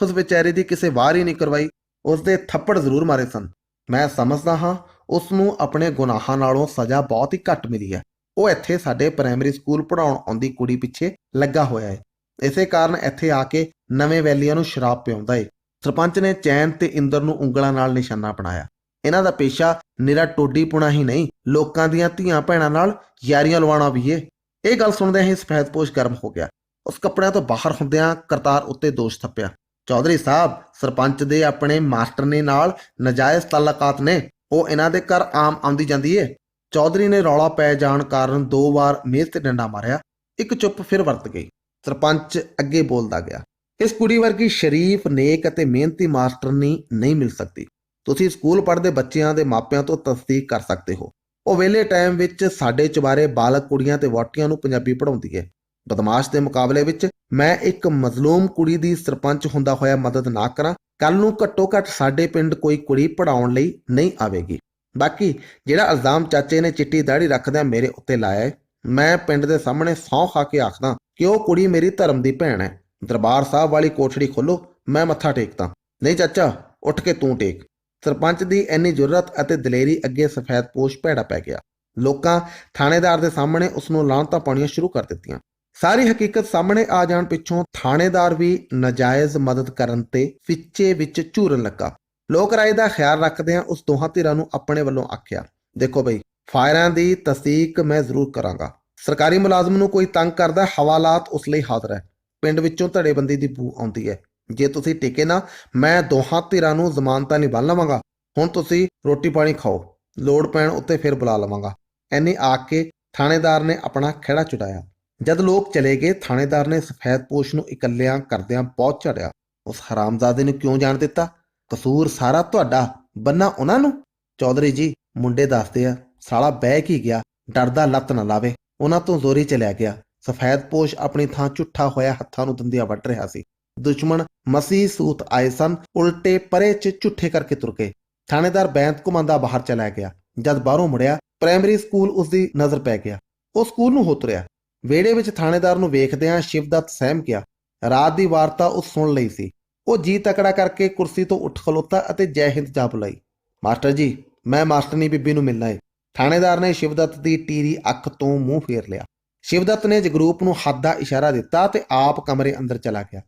ਉਸ ਵਿਚਾਰੇ ਦੀ ਕਿਸੇ ਵਾਰ ਹੀ ਨਹੀਂ ਕਰਵਾਈ। ਉਸ ਦੇ ਥੱਪੜ ਜ਼ਰੂਰ ਮਾਰੇ ਸਨ। ਮੈਂ ਸਮਝਦਾ ਹਾਂ ਉਸ ਨੂੰ ਆਪਣੇ ਗੁਨਾਹਾਂ ਨਾਲੋਂ ਸਜ਼ਾ ਬਹੁਤ ਹੀ ਘੱਟ ਮਿਲੀ ਹੈ। ਉਹ ਇੱਥੇ ਸਾਡੇ ਪ੍ਰਾਇਮਰੀ ਸਕੂਲ ਪੜ੍ਹਾਉਣ ਆਉਂਦੀ ਕੁੜੀ ਪਿੱਛੇ ਲੱਗਾ ਹੋਇਆ ਹੈ। ਇਸੇ ਕਾਰਨ ਇੱਥੇ ਆ ਕੇ ਨਵੇਂ ਵੈਲੀਆਂ ਨੂੰ ਸ਼ਰਾਬ ਪਿਆਉਂਦਾ ਏ। ਸਰਪੰਚ ਨੇ ਚੈਨ ਤੇ ਇੰਦਰ ਨੂੰ ਉਂਗਲਾਂ ਨਾਲ ਨਿਸ਼ਾਨਾ ਬਣਾਇਆ। ਇਹਨਾਂ ਦਾ ਪੇਸ਼ਾ ਨਿਰਾ ਟੋਡੀਪੁਣਾ ਹੀ ਨਹੀਂ, ਲੋਕਾਂ ਦੀਆਂ ਧੀਆਂ ਭੈਣਾਂ ਨਾਲ ਯਾਰੀਆਂ ਲਵਾਉਣਾ ਵੀ ਏ। ਇਹ ਗੱਲ ਸੁਣਦਿਆਂ ਹੀ ਸਫੈਦਪੋਸ਼ ਗਰਮ ਹੋ ਗਿਆ। ਉਸ ਕੱਪੜਿਆਂ ਤੋਂ ਬਾਹਰ ਹੁੰਦਿਆਂ ਕਰਤਾਰ ਉੱਤੇ ਦੋਸ਼ ਥੱਪਿਆ, ਚੌਧਰੀ ਸਾਹਿਬ, ਸਰਪੰਚ ਦੇ ਆਪਣੇ ਮਾਸਟਰਨੀ ਨਾਲ ਨਜਾਇਜ਼ ਤਾਲੁਕਾਤ ਨੇ, ਉਹ ਇਹਨਾਂ ਦੇ ਘਰ ਆਮ ਆਉਂਦੀ ਜਾਂਦੀ ਏ। ਚੌਧਰੀ ਨੇ ਰੌਲਾ ਪੈ ਜਾਣ ਕਾਰਨ 2 ਵਾਰ ਮੇਜ਼ ਤੇ ਡੰਡਾ ਮਾਰਿਆ। ਇੱਕ ਚੁੱਪ ਫਿਰ ਵਰਤ ਗਈ। ਸਰਪੰਚ ਅੱਗੇ ਬੋਲਦਾ ਗਿਆ, ਇਸ ਕੁੜੀ ਵਰਗੀ ਸ਼ਰੀਫ, ਨੇਕ ਅਤੇ ਮਿਹਨਤੀ ਮਾਸਟਰਨੀ ਨਹੀਂ ਮਿਲ ਸਕਦੀ। ਤੁਸੀਂ ਸਕੂਲ ਪੜ੍ਹਦੇ ਬੱਚਿਆਂ ਦੇ ਮਾਪਿਆਂ ਤੋਂ ਤਸਦੀਕ ਕਰ ਸਕਦੇ ਹੋ। ਉਹ ਵਿਹਲੇ ਟਾਈਮ ਵਿੱਚ ਸਾਡੇ ਚੁਬਾਰੇ ਬਾਲਕ ਕੁੜੀਆਂ ਤੇ ਵਹੁਟੀਆਂ ਨੂੰ ਪੰਜਾਬੀ ਪੜ੍ਹਾਉਂਦੀ ਹੈ। ਬਦਮਾਸ਼ ਦੇ ਮੁਕਾਬਲੇ ਵਿੱਚ ਮੈਂ ਇੱਕ ਮਜ਼ਲੂਮ ਕੁੜੀ ਦੀ ਸਰਪੰਚ ਹੁੰਦਾ ਹੋਇਆ ਮਦਦ ਨਾ ਕਰਾਂ, ਕੱਲ ਨੂੰ ਘੱਟੋ ਘੱਟ ਸਾਡੇ ਪਿੰਡ ਕੋਈ ਕੁੜੀ ਪੜ੍ਹਾਉਣ ਲਈ ਨਹੀਂ ਆਵੇਗੀ। ਬਾਕੀ ਜਿਹੜਾ ਇਲਜ਼ਾਮ ਚਾਚੇ ਨੇ ਚਿੱਟੀ ਦਾੜੀ ਰੱਖਦਿਆਂ ਮੇਰੇ ਉੱਤੇ ਲਾਇਆ ਹੈ, ਮੈਂ ਪਿੰਡ ਦੇ ਸਾਹਮਣੇ ਸਹੁੰ ਖਾ ਕੇ ਆਖਦਾ ਕਿ ਉਹ ਕੁੜੀ ਮੇਰੀ ਧਰਮ ਦੀ ਭੈਣ ਹੈ। ਦਰਬਾਰ ਸਾਹਿਬ ਵਾਲੀ ਕੋਠੜੀ ਖੋਲੋ, ਮੈਂ ਮੱਥਾ ਟੇਕਦਾ। ਨਹੀਂ ਚਾਚਾ, ਉੱਠ ਕੇ ਤੂੰ ਟੇਕ। ਸਰਪੰਚ ਦੀ ਇੰਨੀ ਜੁਰਅਤ ਅਤੇ ਦਲੇਰੀ ਅੱਗੇ ਸਫੈਦਪੋਸ਼ ਭੈੜਾ ਪੈ ਗਿਆ। ਲੋਕਾਂ ਥਾਣੇਦਾਰ ਦੇ ਸਾਹਮਣੇ ਉਸ ਨੂੰ ਲਾਹਨਤਾਂ ਪਾਉਣੀਆਂ ਸ਼ੁਰੂ ਕਰ ਦਿੱਤੀਆਂ। ਸਾਰੀ ਹਕੀਕਤ ਸਾਹਮਣੇ ਆ ਜਾਣ ਪਿੱਛੋਂ ਥਾਣੇਦਾਰ ਵੀ ਨਾਜਾਇਜ਼ ਮਦਦ ਕਰਨ ਤੇ ਵਿੱਚੇ ਵਿੱਚ ਝੂਰਨ ਲੱਗਾ। ਲੋਕ ਰਾਏ ਦਾ ਖਿਆਲ ਰੱਖਦਿਆਂ ਉਸ ਦੋਹਾਂ ਧਿਰਾਂ ਨੂੰ ਆਪਣੇ ਵੱਲੋਂ ਆਖਿਆ, ਦੇਖੋ ਬਈ, ਫਾਇਰਾਂ ਦੀ ਤਸਦੀਕ ਮੈਂ ਜ਼ਰੂਰ ਕਰਾਂਗਾ। ਸਰਕਾਰੀ ਮੁਲਾਜ਼ਮ ਨੂੰ ਕੋਈ ਤੰਗ ਕਰਦਾ, ਹਵਾਲਾਤ ਉਸ ਲਈ ਹਾਜ਼ਰ ਹੈ। ਪਿੰਡ ਵਿੱਚੋਂ ਧੜੇਬੰਦੀ ਦੀ ਬੂ ਆਉਂਦੀ ਹੈ। ਜੇ ਤੁਸੀਂ ਟਿਕੇ ਨਾ, ਮੈਂ ਦੋਹਾਂ ਧਿਰਾਂ ਨੂੰ ਜ਼ਮਾਨਤਾਂ ਨਹੀਂ ਬੰਨ ਲਵਾਂਗਾ। ਹੁਣ ਤੁਸੀਂ ਰੋਟੀ ਪਾਣੀ ਖਾਓ, ਲੋੜ ਪੈਣ ਉੱਤੇ ਫਿਰ ਬੁਲਾ ਲਵਾਂਗਾ। ਐਨੀ ਆਖ ਕੇ ਥਾਣੇਦਾਰ ਨੇ ਆਪਣਾ ਖਹਿੜਾ ਛੁਡਾਇਆ। ਜਦ ਲੋਕ ਚਲੇ ਗਏ, ਥਾਣੇਦਾਰ ਨੇ ਸਫੈਦਪੋਸ਼ ਨੂੰ ਇਕੱਲਿਆਂ ਕਰਦਿਆਂ ਬਹੁਤ ਝੜਿਆ। ਉਸ ਹਰਾਮਜ਼ਾਦੇ ਨੂੰ ਕਿਉਂ ਜਾਣ ਦਿੱਤਾ? ਕਸੂਰ ਸਾਰਾ ਤੁਹਾਡਾ, ਬੰਨਾ ਉਹਨਾਂ ਨੂੰ। ਚੌਧਰੀ ਜੀ, ਮੁੰਡੇ ਦੱਸਦੇ ਆ ਸਾਲਾ ਬਹਿ ਕੀ ਗਿਆ, ਡਰਦਾ ਲੱਤ ਨਾ ਲਾਵੇ, ਉਹਨਾਂ ਤੋਂ ਜ਼ੋਰੀ ਚਲਿਆ ਗਿਆ। ਸਫੈਦਪੋਸ਼ ਆਪਣੀ ਥਾਂ ਝੁੱਠਾ ਹੋਇਆ ਹੱਥਾਂ ਨੂੰ ਦੰਦੀਆਂ ਵੱਢ ਰਿਹਾ ਸੀ। ਦੁਸ਼ਮਣ ਮਸੀਹ ਸੂਤ ਆਏ ਸਨ, ਉਲਟੇ ਪਰੇ 'ਚ ਝੁੱਠੇ ਕਰਕੇ ਤੁਰ ਗਏ। ਥਾਣੇਦਾਰ ਬੈਂਤ ਘੁਮਾਉਂਦਾ ਬਾਹਰ ਚਲਾ ਗਿਆ। ਜਦ ਬਾਹਰੋਂ ਮੁੜਿਆ, ਪ੍ਰਾਇਮਰੀ ਸਕੂਲ ਉਸ ਦੀ ਨਜ਼ਰ ਪੈ ਗਿਆ। ਉਹ ਸਕੂਲ ਨੂੰ ਹੋ ਤੁਰਿਆ। ਵਿਹੜੇ ਵਿੱਚ ਥਾਣੇਦਾਰ ਨੂੰ ਵੇਖਦਿਆਂ ਸ਼ਿਵਦੱਤ ਸਹਿਮ ਗਿਆ। ਰਾਤ ਦੀ ਵਾਰਤਾ ਉਸ ਸੁਣ ਲਈ ਸੀ। ਉਹ ਜੀ ਤਕੜਾ ਕਰਕੇ ਕੁਰਸੀ ਤੋਂ ਉੱਠ ਖਲੋਤਾ ਅਤੇ ਜੈ ਹਿੰਦ ਜਾ ਬੁਲਾਈ। ਮਾਸਟਰ ਜੀ, ਮੈਂ ਮਾਸਟਰਨੀ ਬੀਬੀ ਨੂੰ ਮਿਲਣਾ ਏ। ਥਾਣੇਦਾਰ ਨੇ ਸ਼ਿਵਦੱਤ ਦੀ ਟੀਰੀ ਅੱਖ ਤੋਂ ਮੂੰਹ ਫੇਰ ਲਿਆ। ਸ਼ਿਵਦੱਤ ਨੇ ਜਗਰੂਪ ਨੂੰ ਹੱਥ ਦਾ ਇਸ਼ਾਰਾ ਦਿੱਤਾ ਤੇ ਆਪ ਕਮਰੇ ਅੰਦਰ ਚਲਾ ਗਿਆ।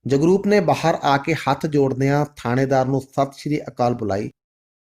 ਜਗਰੂਪ ਨੇ ਬਾਹਰ ਆ ਕੇ ਹੱਥ ਜੋੜਦਿਆਂ ਥਾਣੇਦਾਰ ਨੂੰ ਸਤਿ ਸ਼੍ਰੀ ਅਕਾਲ ਬੁਲਾਈ।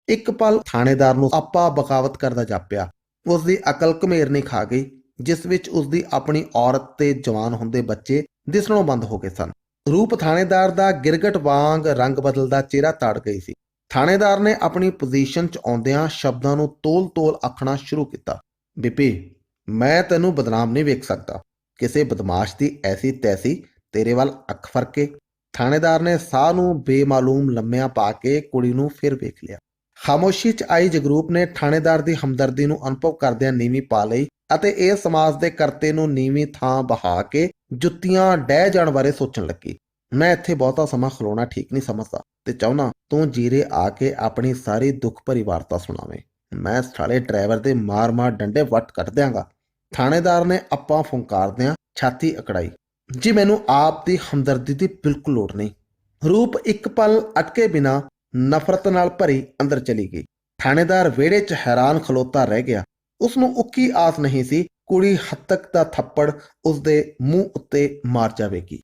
ਇੱਕ ਪਲ ਥਾਣੇਦਾਰ ਨੂੰ ਆਪਾ ਬਗਾਵਤ ਕਰਦਾ ਜਾਪਿਆ। ਉਸ ਦੀ ਅਕਲ ਘਮੇਰਨੀ ਖਾ ਗਈ, ਜਿਸ ਵਿੱਚ ਉਸ ਦੀ ਆਪਣੀ ਔਰਤ ਤੇ ਜਵਾਨ ਹੁੰਦੇ ਬੱਚੇ ਦਿਸਣੋਂ ਬੰਦ ਹੋ ਗਏ ਸਨ। ਰੂਪ ਥਾਣੇਦਾਰ ਦਾ ਗਿਰਗਟ ਵਾਂਗ ਰੰਗ ਬਦਲਦਾ ਚਿਹਰਾ ਤਾੜ ਗਈ ਸੀ। ਥਾਣੇਦਾਰ ਨੇ ਆਪਣੀ ਪੋਜੀਸ਼ਨ 'ਚ ਆਉਂਦਿਆਂ ਸ਼ਬਦਾਂ ਨੂੰ ਤੋਲ-ਤੋਲ ਆਖਣਾ ਸ਼ੁਰੂ ਕੀਤਾ। ਬੀਬੀ, ਮੈਂ ਤੈਨੂੰ ਬਦਨਾਮ ਨਹੀਂ ਵੇਖ ਸਕਦਾ। ਕਿਸੇ ਬਦਮਾਸ਼ ਦੀ ਐਸੀ ਤੈਸੀ ਤੇਰੇ ਵੱਲ ਅੱਖ ਫਰਕੇ। ਥਾਣੇਦਾਰ ਨੇ ਸਾਹ ਨੂੰ ਬੇਮਾਲੂਮ ਲੰਮਿਆਂ ਪਾ ਕੇ ਕੁੜੀ ਨੂੰ ਫਿਰ ਵੇਖ ਲਿਆ। ਖਾਮੋਸ਼ੀ 'ਚ ਆਈ ਜਗਰੂਪ ਨੇ ਥਾਣੇਦਾਰ ਦੀ ਹਮਦਰਦੀ ਨੂੰ ਅਨੁਭਵ ਕਰਦਿਆਂ ਨੀਵੀਂ ਪਾ ਲਈ ਅਤੇ ਇਹ ਸਮਾਜ ਦੇ ਕਰਤੇ ਨੂੰ ਨੀਵੀਂ ਥਾਂ ਬਹਾ ਕੇ ਜੁੱਤੀਆਂ ਡਹਿ ਜਾਣ ਬਾਰੇ ਸੋਚਣ ਲੱਗੀ। ਮੈਂ ਇੱਥੇ ਬਹੁਤਾ ਸਮਾਂ ਖਲੋਣਾ ਠੀਕ ਨਹੀਂ ਸਮਝਦਾ ਤੇ ਚਾਹੁੰਦਾ ਤੂੰ ਜੀਰੇ ਆ ਕੇ ਆਪਣੀ ਸਾਰੀ ਦੁੱਖ ਭਰੀ ਵਾਰਤਾ ਸੁਣਾਵੇਂ। ਮੈਂ ਸਾਲੇ ਡਰਾਈਵਰ ਦੇ ਮਾਰ-ਮਾਰ ਡੰਡੇ ਵੱਟ ਕੱਢ ਦਿਆਂਗਾ। ਥਾਣੇਦਾਰ ਨੇ ਅੱਪਾਂ ਫੁੰਕਾਰਦਿਆਂ ਛਾਤੀ ਅਕੜਾਈ। ਜੀ, ਮੈਨੂੰ ਆਪ ਦੀ ਹਮਦਰਦੀ ਦੀ ਬਿਲਕੁਲ ਲੋੜ ਨਹੀਂ। ਰੂਪ ਇੱਕ ਪਲ ਅਟਕੇ ਬਿਨਾਂ ਨਫ਼ਰਤ ਨਾਲ ਭਰੀ ਅੰਦਰ ਚਲੀ ਗਈ। ਥਾਣੇਦਾਰ ਵਿਹੜੇ 'ਚ ਹੈਰਾਨ ਖਲੋਤਾ ਰਹਿ ਗਿਆ। ਉਸ ਨੂੰ ਉੱਕੀ ਆਸ ਨਹੀਂ ਸੀ ਕੁੜੀ ਹੱਤਕ ਦਾ ਥੱਪੜ ਉਸ ਦੇ ਮੂੰਹ ਉੱਤੇ ਮਾਰ ਜਾਵੇਗੀ।